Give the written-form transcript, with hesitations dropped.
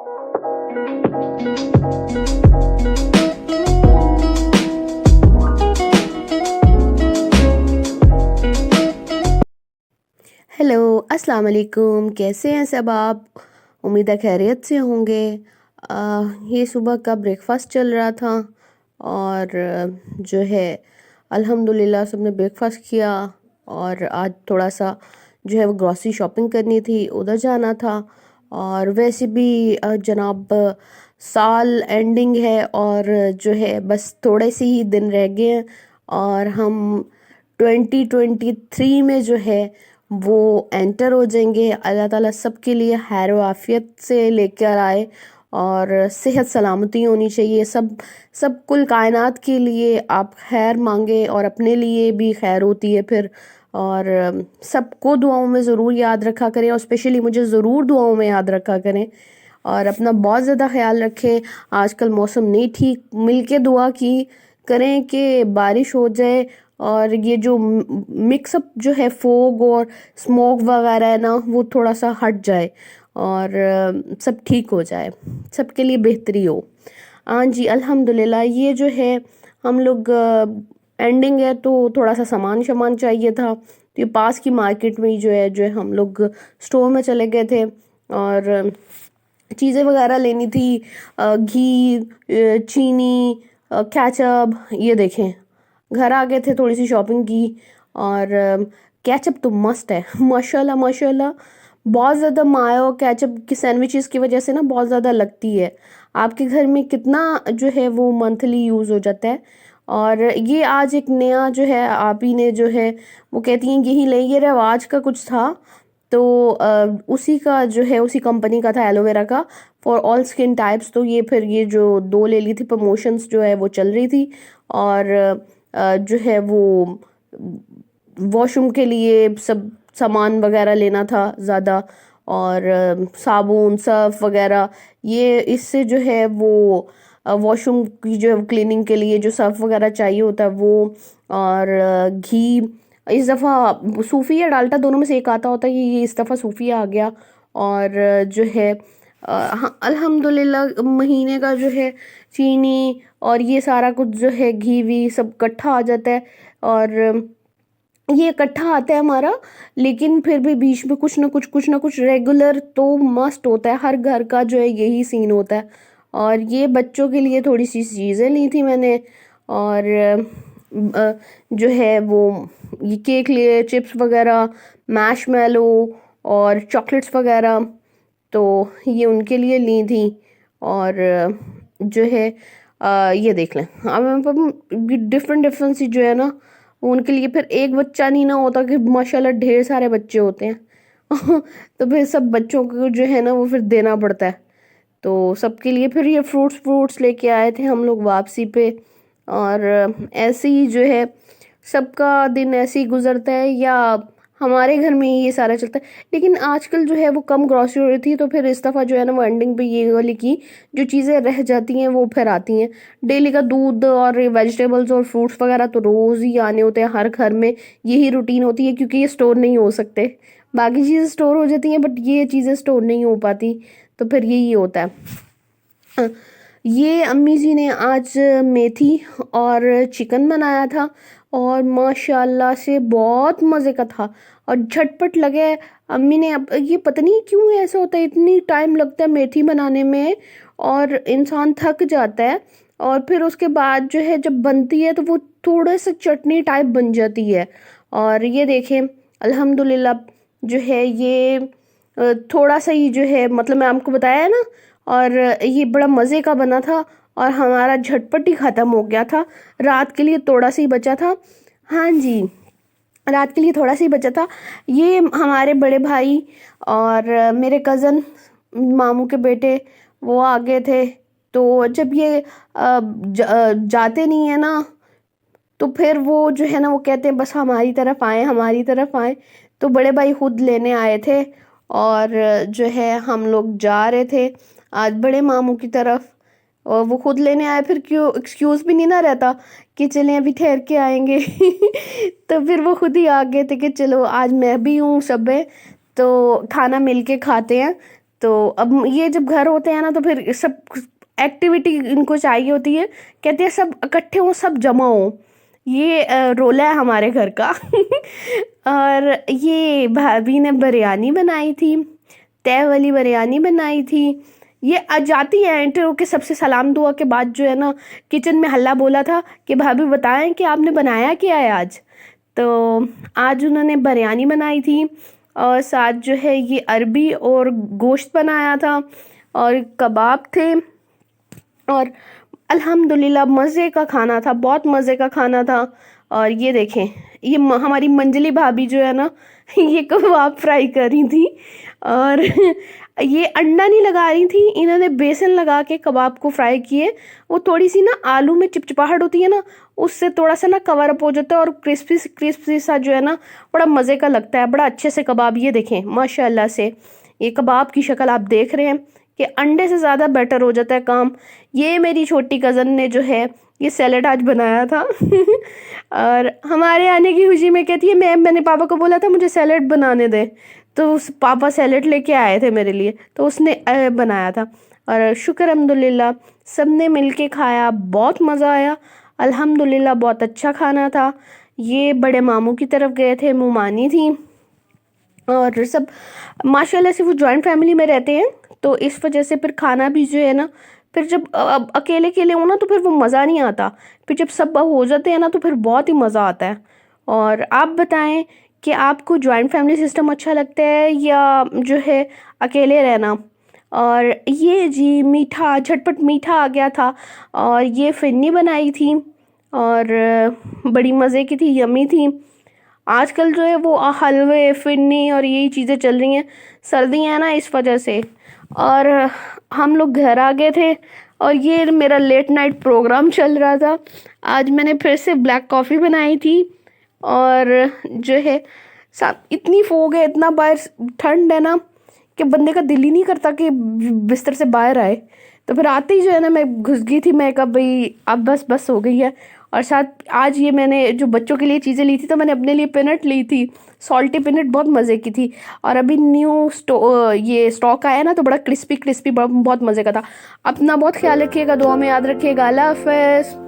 Hello, अस्सलाम वालेकुम। कैसे हैं सब आप? उम्मीद है खैरियत से होंगे। ये सुबह का ब्रेकफास्ट चल रहा था और जो है अल्हम्दुलिल्लाह सबने ब्रेकफास्ट किया। और आज थोड़ा सा जो है वो ग्रॉसरी शॉपिंग करनी थी, उधर जाना था। और वैसे भी जनाब साल एंडिंग है और जो है बस थोड़े से ही दिन रह गए हैं और हम 2023 में जो है वो एंटर हो जाएंगे। अल्लाह ताला सबके लिए खैर व आफियत से लेकर आए और सेहत सलामती होनी चाहिए। सब कुल कायनात के लिए आप खैर मांगे और अपने लिए भी खैर होती है फिर। और सबको दुआओं में ज़रूर याद रखा करें और स्पेशली मुझे ज़रूर दुआओं में याद रखा करें और अपना बहुत ज़्यादा ख्याल रखें। आजकल मौसम नहीं ठीक, मिलके दुआ की करें कि बारिश हो जाए और ये जो मिक्सअप जो है फोग और स्मोक वगैरह है ना वो थोड़ा सा हट जाए और सब ठीक हो जाए, सबके लिए बेहतरी हो। हाँ जी, अल्हम्दुलिल्लाह। ये जो है हम लोग एंडिंग है तो थोड़ा सा सामान सामान चाहिए था, तो ये पास की मार्केट में ही जो है हम लोग स्टोर में चले गए थे और चीज़ें वगैरह लेनी थी। घी, चीनी, केचप। ये देखें, घर आ गए थे, थोड़ी सी शॉपिंग की और केचप तो मस्त है माशाल्लाह माशाल्लाह। बहुत ज़्यादा मायो केचप की सैंडविचेस की वजह से ना बहुत ज़्यादा लगती है। आपके घर में कितना जो है वो मंथली यूज़ हो जाता है। और ये आज एक नया जो है आप ही ने जो है वो कहती हैं यही ले, ये रवाज का कुछ था तो उसी का जो है उसी कंपनी का था, एलोवेरा का, फॉर ऑल स्किन टाइप्स। तो ये फिर ये जो दो ले ली थी, प्रमोशंस जो है वो चल रही थी। और जो है वो वॉशरूम के लिए सब सामान वगैरह लेना था ज़्यादा और साबुन सर्फ वगैरह। ये इससे जो है वो वॉशरूम की जो क्लीनिंग के लिए जो सर्फ वगैरह चाहिए होता है वो। और घी इस दफ़ा सूफिया डाल्टा दोनों में से एक आता होता है, ये इस दफ़ा सूफिया आ गया। और जो है हाँ अल्हम्दुलिल्लाह महीने का जो है चीनी और ये सारा कुछ जो है घी वी सब इकट्ठा आ जाता है। और ये इकट्ठा आता है हमारा, लेकिन फिर भी बीच में कुछ ना कुछ रेगुलर तो मस्ट होता है। हर घर का जो है यही सीन होता है। और ये बच्चों के लिए थोड़ी सी चीज़ें ली थी मैंने और जो है वो ये केक लिए, चिप्स वगैरह, मैशमेलो और चॉकलेट्स वगैरह, तो ये उनके लिए ली थी। और जो है ये देख लें, अब डिफरेंट डिफरेंट सी जो है ना उनके लिए। फिर एक बच्चा नहीं ना होता कि माशाल्लाह ढेर सारे बच्चे होते हैं तो फिर सब बच्चों को जो है ना वो फिर देना पड़ता है। तो सबके लिए फिर ये फ्रूट्स लेके आए थे हम लोग वापसी पे। और ऐसे ही जो है सबका दिन ऐसे ही गुजरता है, या हमारे घर में ही ये सारा चलता है। लेकिन आजकल जो है वो कम ग्रॉसरी हो रही थी, तो फिर इस दफ़ा जो है ना वो एंडिंग पे ये वाली की जो चीज़ें रह जाती हैं वो फिर आती हैं। डेली का दूध और वेजिटेबल्स और फ्रूट्स वगैरह तो रोज़ ही आने होते हैं, हर घर में यही रूटीन होती है क्योंकि ये स्टोर नहीं हो सकते। बाकी चीज़ें स्टोर हो जाती हैं बट ये चीज़ें स्टोर नहीं हो पाती, तो फिर यही होता है। ये अम्मी जी ने आज मेथी और चिकन बनाया था और माशाल्लाह से बहुत मज़े का था और झटपट लगे। अम्मी ने, अब ये पता नहीं क्यों ऐसा होता है, इतनी टाइम लगता है मेथी बनाने में और इंसान थक जाता है। और फिर उसके बाद जो है जब बनती है तो वो थोड़े से चटनी टाइप बन जाती है। और ये देखें अल्हम्दुलिल्लाह जो है ये थोड़ा सा ही जो है, मतलब मैं आपको बताया है ना। और ये बड़ा मज़े का बना था और हमारा झटपट ही ख़त्म हो गया था। रात के लिए थोड़ा सा ही बचा था। हाँ जी, रात के लिए थोड़ा सा ही बचा था। ये हमारे बड़े भाई और मेरे कज़न मामू के बेटे वो आ गए थे। तो जब ये जाते नहीं है ना तो फिर वो जो है ना वो कहते हैं बस हमारी तरफ आए हमारी तरफ आए। तो बड़े भाई खुद लेने आए थे और जो है हम लोग जा रहे थे आज बड़े मामू की तरफ। और वो खुद लेने आए, फिर क्यों एक्सक्यूज़ भी नहीं ना रहता कि चलें अभी ठहर के आएंगे तो फिर वो खुद ही आ गए थे कि चलो आज मैं भी हूँ सब है तो खाना मिल के खाते हैं। तो अब ये जब घर होते हैं ना तो फिर सब एक्टिविटी इनको चाहिए होती है, कहते हैं सब इकट्ठे हो, सब जमा हो। ये रोल है हमारे घर का। और ये भाभी ने बिरयानी बनाई थी, तय वाली बिरयानी बनाई थी। ये आज जाती है एंटर होके सबसे सलाम दुआ के बाद जो है ना किचन में हल्ला बोला था कि भाभी बताएं कि आपने बनाया क्या है आज। तो आज उन्होंने बिरयानी बनाई थी और साथ जो है ये अरबी और गोश्त बनाया था और कबाब थे। और अल्हम्दुलिल्लाह मज़े का खाना था, बहुत मज़े का खाना था। और ये देखें, ये हमारी मंजली भाभी जो है ना ये कबाब फ्राई कर रही थी और ये अंडा नहीं लगा रही थी, इन्होंने बेसन लगा के कबाब को फ्राई किए। वो थोड़ी सी ना आलू में चिपचिपाहट होती है ना, उससे थोड़ा सा ना कवर अप हो जाता है और क्रिस्पी क्रिस्पी सा जो है ना बड़ा मज़े का लगता है, बड़ा अच्छे से कबाब। ये देखें माशाल्लाह से ये कबाब की शक्ल आप देख रहे हैं कि अंडे से ज़्यादा बेटर हो जाता है काम। ये मेरी छोटी कज़न ने जो है ये सैलेड आज बनाया था। और हमारे आने की खुशी में कहती है मैंने पापा को बोला था मुझे सैलेड बनाने दे, तो उस पापा सैलेड लेके आए थे मेरे लिए, तो उसने बनाया था। और शुक्र अल्हम्दुलिल्लाह सब ने मिल के खाया, बहुत मज़ा आया अल्हम्दुलिल्लाह, बहुत अच्छा खाना था। ये बड़े मामू की तरफ गए थे, मुमानी थी और सब माशाल्लाह से वो जॉइंट फैमिली में रहते हैं, तो इस वजह से फिर खाना भी जो है ना, फिर जब अकेले अकेले हो ना तो फिर वो मज़ा नहीं आता, फिर जब सब हो जाते हैं ना तो फिर बहुत ही मज़ा आता है। और आप बताएं कि आपको जॉइंट फैमिली सिस्टम अच्छा लगता है या जो है अकेले रहना। और ये जी मीठा, झटपट मीठा आ गया था और ये फिन्नी बनाई थी और बड़ी मज़े की थी, यमी थी। आजकल जो है वो हलवे फिरनी और यही चीज़ें चल रही हैं, सर्दियाँ हैं ना इस वजह से। और हम लोग घर आ गए थे और ये मेरा लेट नाइट प्रोग्राम चल रहा था। आज मैंने फिर से ब्लैक कॉफ़ी बनाई थी और जो है इतनी फोग है, इतना बाहर ठंड है ना कि बंदे का दिल ही नहीं करता कि बिस्तर से बाहर आए। तो फिर आते ही जो है ना मैं घुस गई थी, मैं कहा भाई अब बस हो गई है। और साथ आज ये मैंने जो बच्चों के लिए चीज़ें ली थी तो मैंने अपने लिए पीनट ली थी, सॉल्टी पीनट, बहुत मज़े की थी। और अभी न्यू ये स्टॉक आया ना तो बड़ा क्रिस्पी क्रिस्पी बहुत मज़े का था। अपना बहुत ख्याल रखिएगा, दुआ में याद रखिएगा। अल्लाह हाफ़िज़।